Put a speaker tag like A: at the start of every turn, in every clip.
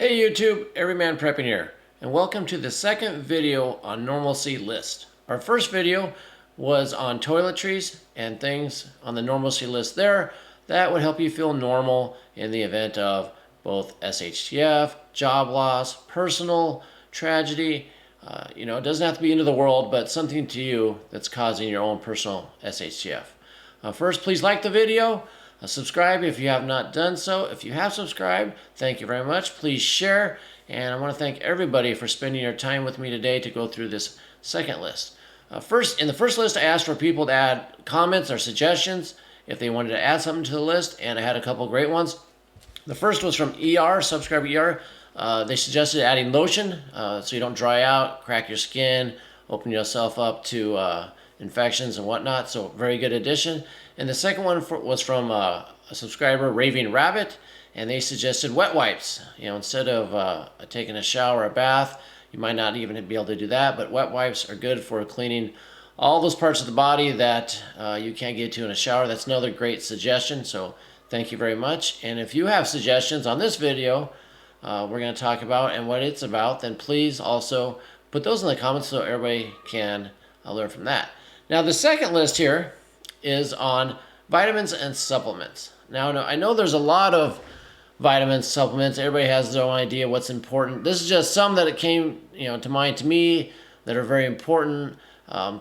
A: Hey YouTube, Everyman Prepping here, and welcome to the second video on Normalcy list. Our first video was on toiletries and things on the Normalcy list there that would help you feel normal in the event of both SHTF, job loss, personal tragedy. It doesn't have to be end of the world, but something to you that's causing your own personal SHTF. First, please like the video. Subscribe if you have not done so. If you have subscribed, thank you very much. Please share. And I want to thank everybody for spending your time with me today to go through this second list. In the first list, I asked for people to add comments or suggestions if they wanted to add something to the list, and I had a couple great ones. The first was from ER, subscriber ER. They suggested adding lotion so you don't dry out, crack your skin, open yourself up to infections and whatnot. So very good addition. And the second one was from a subscriber, Raving Rabbit, and they suggested wet wipes. Instead of taking a shower or a bath, you might not even be able to do that, but wet wipes are good for cleaning all those parts of the body that you can't get to in a shower. That's another great suggestion, so thank you very much. And if you have suggestions on this video we're going to talk about and what it's about, then please also put those in the comments so everybody can learn from that. Now the second list here is on vitamins and supplements. Now I know there's a lot of vitamins, supplements. Everybody has their own idea what's important. This is just some that came to mind to me that are very important.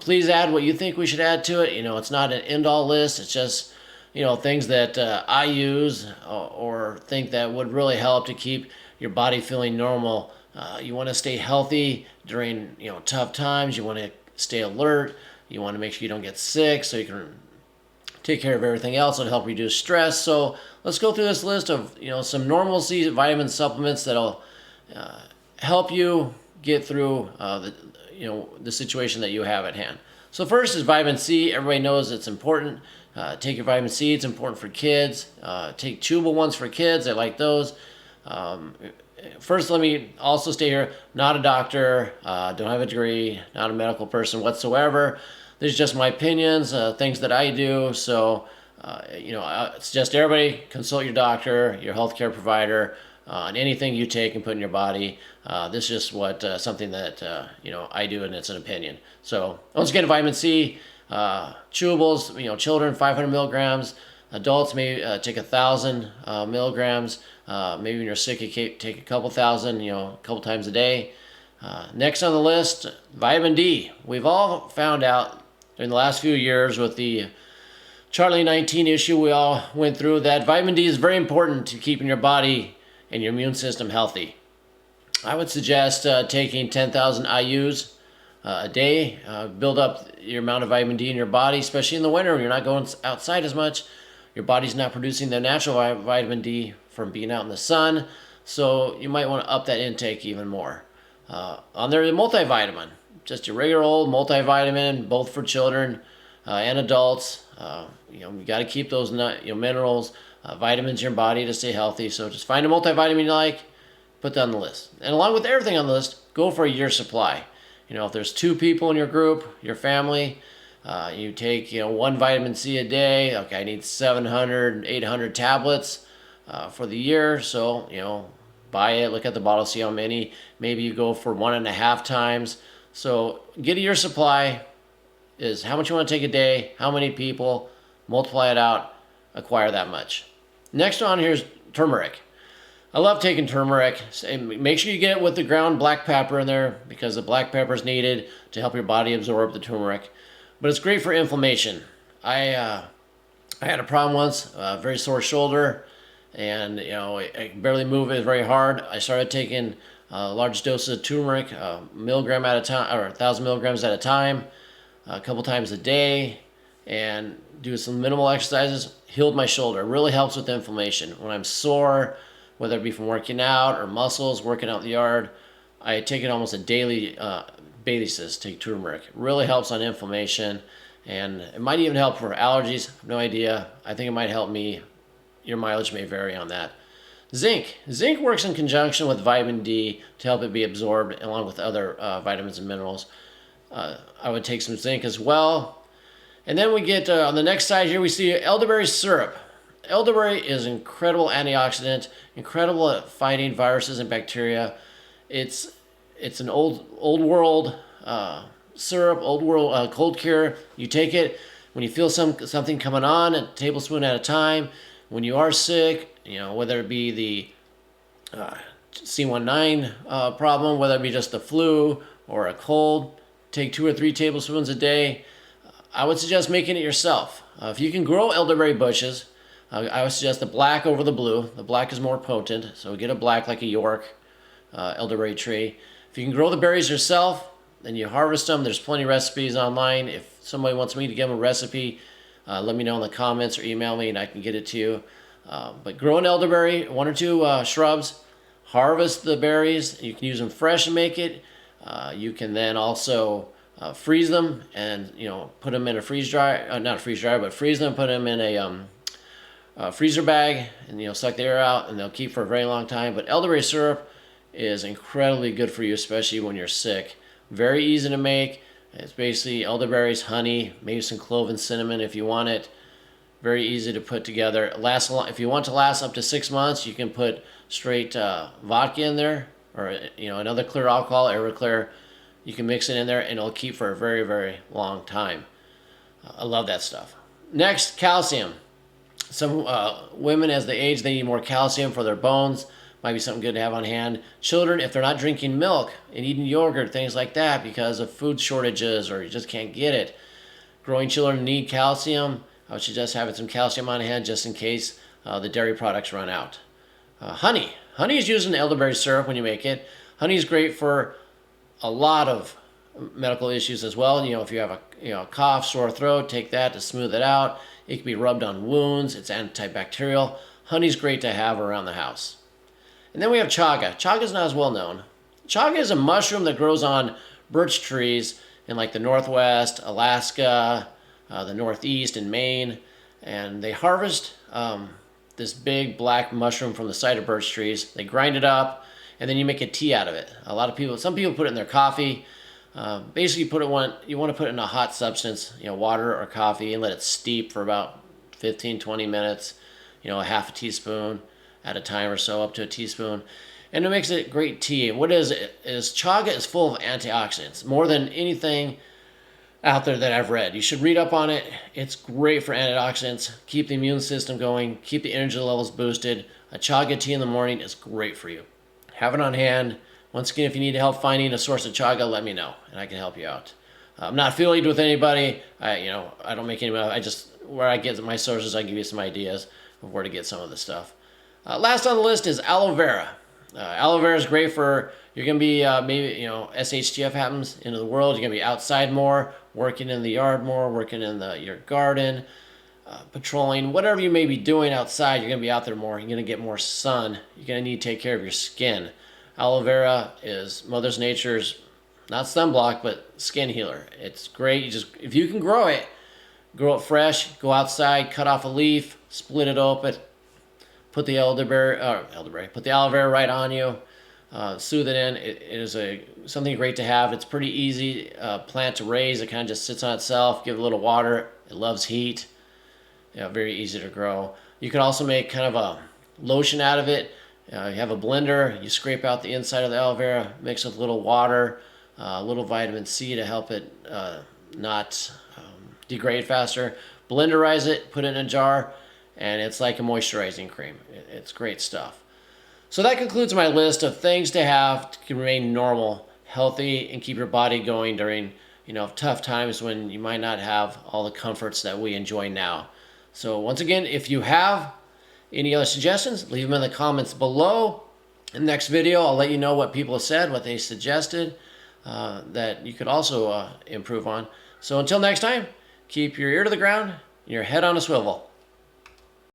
A: Please add what you think we should add to it. It's not an end-all list. It's just things that I use or think that would really help to keep your body feeling normal. You want to stay healthy during tough times. You want to stay alert. You want to make sure you don't get sick so you can take care of everything else and help reduce stress. So let's go through this list of some Normalcy vitamin supplements that'll help you get through the situation that you have at hand. So first is vitamin C. Everybody knows it's important. Take your vitamin C. It's important for kids. Take chewable ones for kids. I like those. First, let me also stay here. Not a doctor. Don't have a degree. Not a medical person whatsoever. These are just my opinions, things that I do. So, it's just everybody consult your doctor, your healthcare provider, on anything you take and put in your body. This is just something that I do, and it's an opinion. So, once again, vitamin C, chewables. Children 500 milligrams. Adults may take 1,000 milligrams. Maybe when you're sick, you take a couple thousand, a couple times a day. Next on the list, vitamin D. We've all found out in the last few years with the Charlie 19 issue we all went through that vitamin D is very important to keeping your body and your immune system healthy. I would suggest taking 10,000 IUs a day. Build up your amount of vitamin D in your body, especially in the winter when you're not going outside as much. Your body's not producing the natural vitamin D from being out in the sun, so you might want to up that intake even more. On there, the multivitamin, just your regular old multivitamin, both for children and adults. You got to keep those minerals, vitamins in your body to stay healthy. So just find a multivitamin you like, put that on the list. And along with everything on the list, go for a year's supply. If there's 2 people in your group, your family, you take one vitamin C a day. Okay, I need 700, 800 tablets for the year. So buy it, look at the bottle, see how many. Maybe you go for 1.5 times. So get a year supply is how much you want to take a day, how many people, multiply it out, acquire that much. Next on here is turmeric. I love taking turmeric. Make sure you get it with the ground black pepper in there because the black pepper is needed to help your body absorb the turmeric. But it's great for inflammation. I had a problem once, a very sore shoulder, and I barely move it very hard. I started taking large doses of turmeric, milligram at a time, or 1,000 milligrams at a time, a couple times a day, and do some minimal exercises. Healed my shoulder. It really helps with inflammation. When I'm sore, whether it be from working out or muscles, working out in the yard, I take it almost a daily basis. Take turmeric. It really helps on inflammation, and it might even help for allergies. I have no idea. I think it might help me. Your mileage may vary on that. Zinc. Zinc works in conjunction with vitamin D to help it be absorbed along with other vitamins and minerals. I would take some zinc as well. And then we get on the next side here, we see elderberry syrup. elderberry is incredible antioxidant, incredible at fighting viruses and bacteria. It's an old world syrup, old world cold cure. You take it when you feel something coming on, a tablespoon at a time. When you are sick, whether it be the C19 problem, whether it be just the flu or a cold, take 2 or 3 tablespoons a day. I would suggest making it yourself. If you can grow elderberry bushes, I would suggest the black over the blue. The black is more potent, so get a black like a York elderberry tree. If you can grow the berries yourself, then you harvest them. There's plenty of recipes online. If somebody wants me to give them a recipe, let me know in the comments or email me and I can get it to you. But grow an elderberry, 1 or 2 shrubs, harvest the berries. You can use them fresh and make it. You can then also freeze them and put them in a freeze dryer, not a freeze dryer, but freeze them, put them in a freezer bag, and suck the air out, and they'll keep for a very long time. But elderberry syrup is incredibly good for you, especially when you're sick. Very easy to make. It's basically elderberries, honey, maybe some clove and cinnamon if you want it. Very easy to put together. Lasts a lot. If you want to last up to 6 months, you can put straight vodka in there, or another clear alcohol, Everclear. You can mix it in there and it'll keep for a very, very long time. I love that stuff. Next, calcium. Some women, as they age, they need more calcium for their bones. Might be something good to have on hand. Children, if they're not drinking milk and eating yogurt, things like that, because of food shortages or you just can't get it. Growing children need calcium. I would suggest having some calcium on hand just in case the dairy products run out. Honey. Honey is used in elderberry syrup when you make it. Honey is great for a lot of medical issues as well. If you have a cough, sore throat, take that to smooth it out. It can be rubbed on wounds. It's antibacterial. Honey's great to have around the house. And then we have chaga. Chaga is not as well known. Chaga is a mushroom that grows on birch trees in like the Northwest, Alaska, the Northeast, and Maine. And they harvest this big black mushroom from the side of birch trees. They grind it up, and then you make a tea out of it. Some people put it in their coffee. Basically, you want to put it in a hot substance, water or coffee, and let it steep for about 15-20 minutes. A half a teaspoon at a time or so, up to a teaspoon, and it makes it great tea. What is it? Chaga is full of antioxidants, more than anything out there that I've read. You should read up on it. It's great for antioxidants, keep the immune system going, keep the energy levels boosted. A chaga tea in the morning is great for you. Have it on hand. Once again, if you need help finding a source of chaga, let me know, and I can help you out. I'm not affiliated with anybody. I don't make any money. Where I get my sources, I give you some ideas of where to get some of the stuff. Last on the list is aloe vera. Aloe vera is great for, you're going to be, SHTF happens into the world. You're going to be outside more, working in the yard more, working in your garden, patrolling, whatever you may be doing outside, you're going to be out there more. You're going to get more sun. You're going to need to take care of your skin. Aloe vera is Mother Nature's, not sunblock, but skin healer. It's great. If you can grow it fresh, go outside, cut off a leaf, split it open, put the put the aloe vera right on you, soothe it in. It is something great to have. It's pretty easy plant to raise. It kind of just sits on itself. Give it a little water. It loves heat. Very easy to grow. You can also make kind of a lotion out of it. You have a blender. You scrape out the inside of the aloe vera, mix with a little water, a little vitamin C to help it not degrade faster. Blenderize it, put it in a jar, and it's like a moisturizing cream. It's great stuff. So that concludes my list of things to have to remain normal, healthy, and keep your body going during tough times when you might not have all the comforts that we enjoy now. So once again, if you have any other suggestions, leave them in the comments below. In the next video, I'll let you know what people have said, what they suggested that you could also improve on. So until next time, keep your ear to the ground and your head on a swivel.